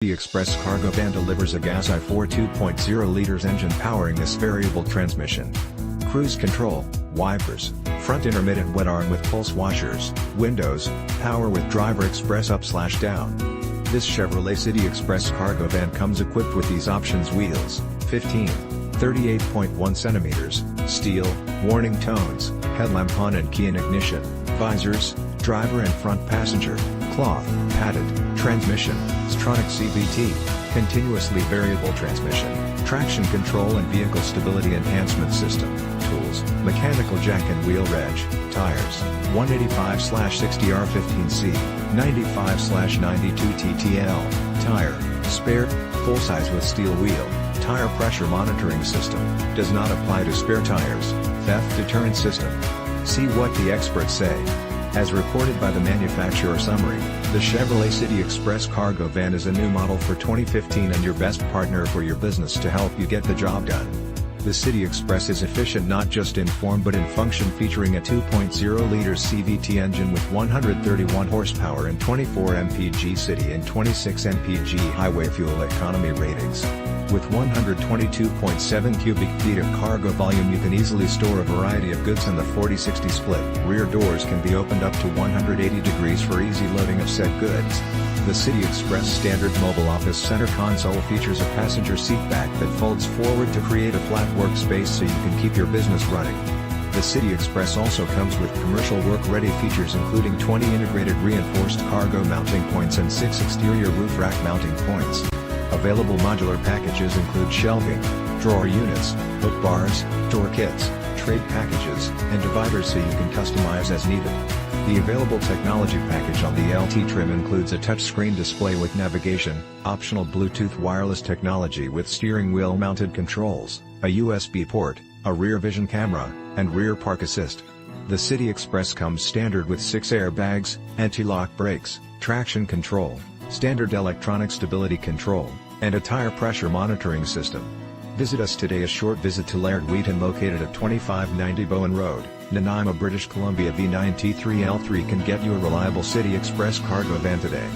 The Express cargo van delivers a gas i4 2.0 liters engine powering this variable transmission. Cruise control, wipers, front intermittent wet arm with pulse washers, windows, power with driver express up/down. This Chevrolet City Express cargo van comes equipped with these options: wheels, 15, 38.1 centimeters, steel, warning tones, headlamp on and key in ignition, visors, driver and front passenger, cloth, padded, transmission, Xtronic CVT, continuously variable transmission, traction control and vehicle stability enhancement system, tools, mechanical jack and wheel reg, tires, 185/60R15C, 95/92 TTL, tire, spare, full size with steel wheel, tire pressure monitoring system, does not apply to spare tires, theft deterrent system. See what the experts say. As reported by the manufacturer summary, the Chevrolet City Express cargo van is a new model for 2015 and your best partner for your business to help you get the job done. The City Express is efficient not just in form but in function, featuring a 2.0-liter CVT engine with 131 horsepower and 24 mpg city and 26 mpg highway fuel economy ratings. With 122.7 cubic feet of cargo volume, you can easily store a variety of goods in the 40-60 split. Rear doors can be opened up to 180 degrees for easy loading of said goods. The City Express standard mobile office center console features a passenger seat back that folds forward to create a flat workspace so you can keep your business running. The City Express also comes with commercial work-ready features including 20 integrated reinforced cargo mounting points and 6 exterior roof rack mounting points. Available modular packages include shelving, drawer units, hook bars, door kits, trade packages, and dividers so you can customize as needed. The available technology package on the LT trim includes a touchscreen display with navigation, optional Bluetooth wireless technology with steering wheel mounted controls, a USB port, a rear vision camera, and rear park assist. The City Express comes standard with 6 airbags, anti-lock brakes, traction control, standard electronic stability control, and a tire pressure monitoring system. Visit us today. A short visit to Laird Wheaton, located at 2590 Bowen Road, Nanaimo, British Columbia. V9T3L3 can get you a reliable City Express cargo van today.